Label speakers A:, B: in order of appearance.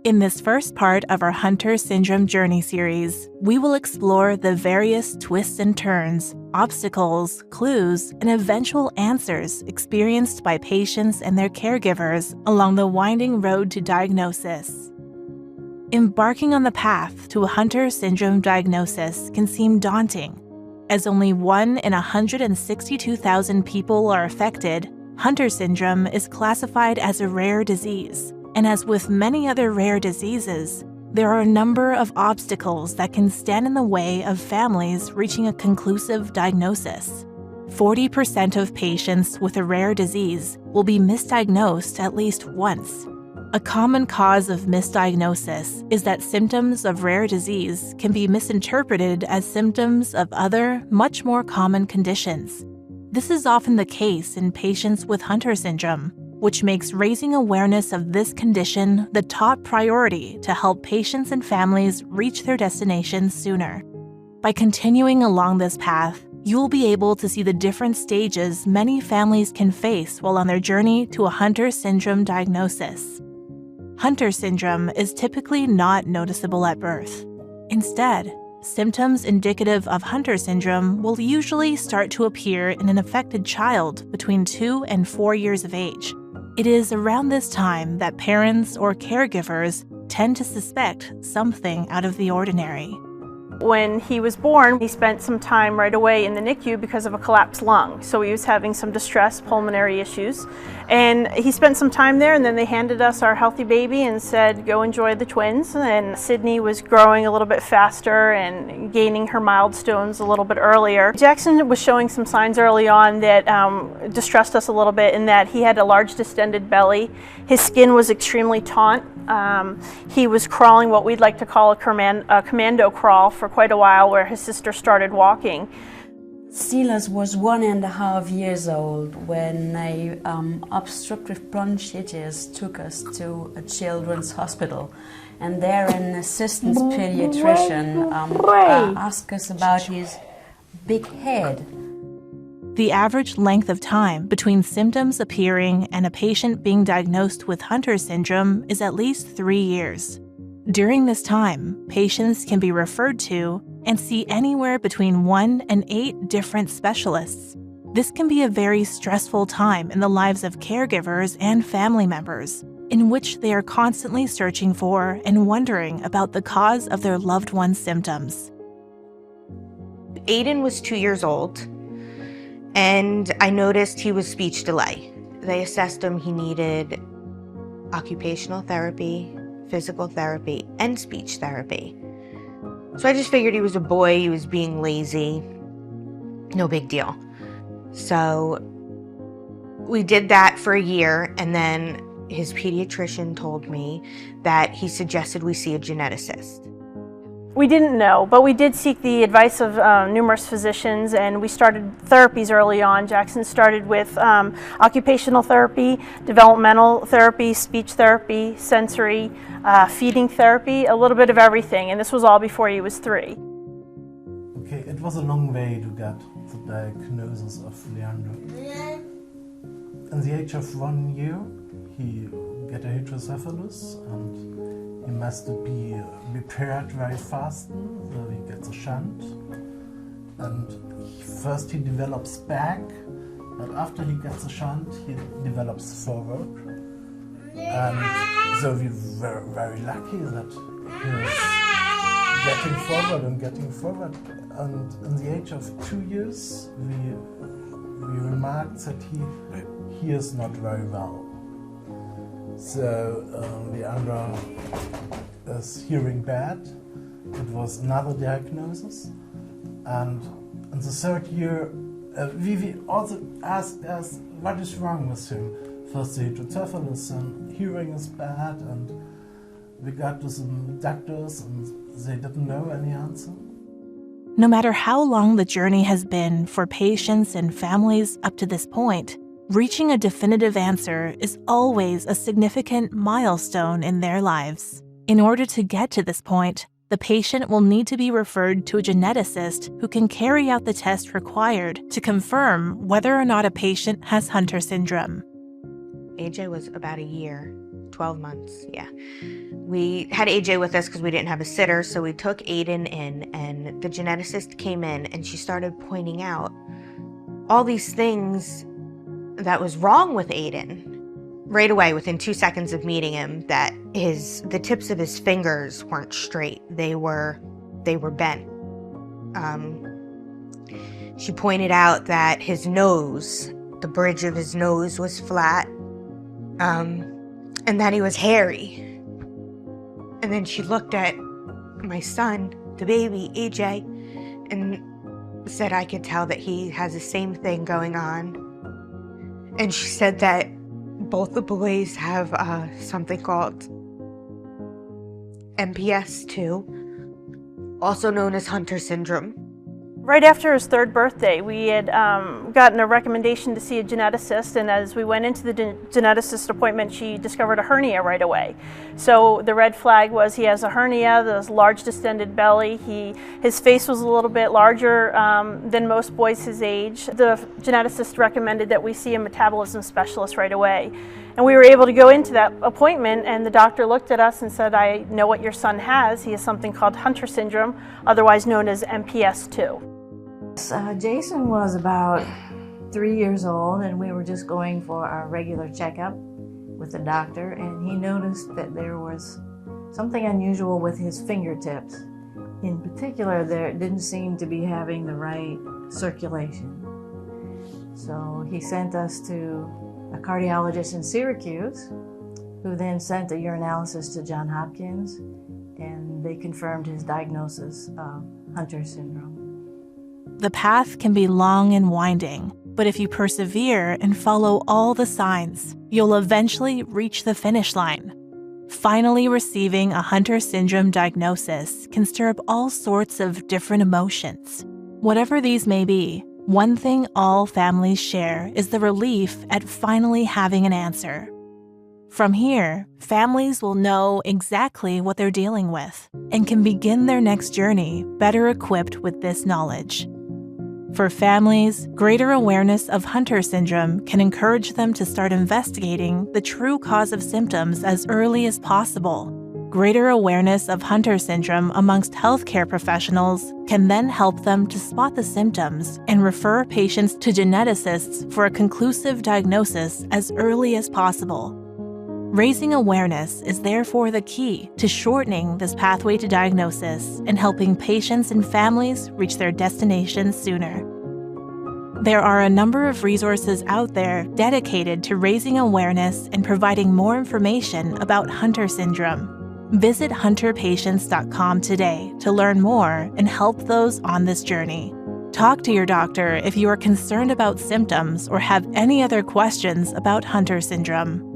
A: In this first part of our Hunter syndrome journey series, we will explore the various twists and turns, obstacles, clues, and eventual answers experienced by patients and their caregivers along the winding road to diagnosis. Embarking on the path to a Hunter syndrome diagnosis can seem daunting. As only 1 in 162,000 people are affected, Hunter syndrome is classified as a rare disease. And as with many other rare diseases, there are a number of obstacles that can stand in the way of families reaching a conclusive diagnosis. 40% of patients with a rare disease will be misdiagnosed at least once. A common cause of misdiagnosis is that symptoms of rare disease can be misinterpreted as symptoms of other, much more common conditions. This is often the case in patients with Hunter syndrome, which makes raising awareness of this condition the top priority to help patients and families reach their destinations sooner. By continuing along this path, you will be able to see the different stages many families can face while on their journey to a Hunter syndrome diagnosis. Hunter syndrome is typically not noticeable at birth. Instead, symptoms indicative of Hunter syndrome will usually start to appear in an affected child between 2 and 4 years of age. It is around this time that parents or caregivers tend to suspect something out of the ordinary.
B: When he was born, he spent some time right away in the NICU because of a collapsed lung. So he was having some distressed pulmonary issues. And he spent some time there, and then they handed us our healthy baby and said, go enjoy the twins. And Sydney was growing a little bit faster and gaining her milestones a little bit earlier. Jackson was showing some signs early on that distressed us a little bit, in that he had a large distended belly. His skin was extremely taut. He was crawling what we'd like to call a commando crawl for quite a while, where his sister started walking.
C: Silas was 1.5 years old when obstructive bronchitis took us to a children's hospital, and there an assistant pediatrician asked us about his big head.
A: The average length of time between symptoms appearing and a patient being diagnosed with Hunter syndrome is at least 3 years. During this time, patients can be referred to and see anywhere between 1 and 8 different specialists. This can be a very stressful time in the lives of caregivers and family members, in which they are constantly searching for and wondering about the cause of their loved one's symptoms.
D: Aiden was 2 years old, and I noticed he was speech delay. They assessed him. He needed occupational therapy, physical therapy, and speech therapy. So I just figured he was a boy, he was being lazy, no big deal. So we did that for a year, and then his pediatrician told me that he suggested we see a geneticist.
B: We didn't know, but we did seek the advice of numerous physicians, and we started therapies early on. Jackson started with occupational therapy, developmental therapy, speech therapy, sensory, feeding therapy, a little bit of everything, and this was all before he was 3.
E: Okay, it was a long way to get the diagnosis of Leandro. In the age of 1 year, he got a hydrocephalus, and he must be repaired very fast, so he gets a shunt. And first he develops back, but after he gets a shunt, he develops forward. And so we were very lucky that he was getting forward. And in the age of 2 years, we remarked that he is not very well. So Leandro is hearing bad. It was another diagnosis, and in the 3rd year we also asked us what is wrong with him. First the hydrocephalus, and hearing is bad, and we got to some doctors and they didn't know any answer.
A: No matter how long the journey has been for patients and families up to this point, reaching a definitive answer is always a significant milestone in their lives. In order to get to this point, the patient will need to be referred to a geneticist who can carry out the test required to confirm whether or not a patient has Hunter syndrome.
D: AJ was about a year 12 months, yeah. We had AJ with us because we didn't have a sitter, so we took Aiden in, and the geneticist came in and she started pointing out all these things that was wrong with Aiden. Right away, within 2 seconds of meeting him, that the tips of his fingers weren't straight. They were bent. She pointed out that his nose, the bridge of his nose was flat, and that he was hairy. And then she looked at my son, the baby, AJ, and said I could tell that he has the same thing going on. And she said that both the boys have something called MPS II, also known as Hunter syndrome.
B: Right after his 3rd birthday, we had gotten a recommendation to see a geneticist, and as we went into the geneticist appointment, she discovered a hernia right away. So the red flag was he has a hernia, this large distended belly. His face was a little bit larger than most boys his age. The geneticist recommended that we see a metabolism specialist right away. And we were able to go into that appointment, and the doctor looked at us and said, I know what your son has. He has something called Hunter syndrome, otherwise known as MPS II.
F: Jason was about 3 years old, and we were just going for our regular checkup with the doctor, and he noticed that there was something unusual with his fingertips. In particular, there didn't seem to be having the right circulation. So he sent us to a cardiologist in Syracuse, who then sent a urinalysis to Johns Hopkins, and they confirmed his diagnosis of Hunter syndrome.
A: The path can be long and winding, but if you persevere and follow all the signs, you'll eventually reach the finish line. Finally receiving a Hunter syndrome diagnosis can stir up all sorts of different emotions. Whatever these may be, one thing all families share is the relief at finally having an answer. From here, families will know exactly what they're dealing with and can begin their next journey better equipped with this knowledge. For families, greater awareness of Hunter syndrome can encourage them to start investigating the true cause of symptoms as early as possible. Greater awareness of Hunter syndrome amongst healthcare professionals can then help them to spot the symptoms and refer patients to geneticists for a conclusive diagnosis as early as possible. Raising awareness is therefore the key to shortening this pathway to diagnosis and helping patients and families reach their destination sooner. There are a number of resources out there dedicated to raising awareness and providing more information about Hunter syndrome. Visit hunterpatients.com today to learn more and help those on this journey. Talk to your doctor if you are concerned about symptoms or have any other questions about Hunter syndrome.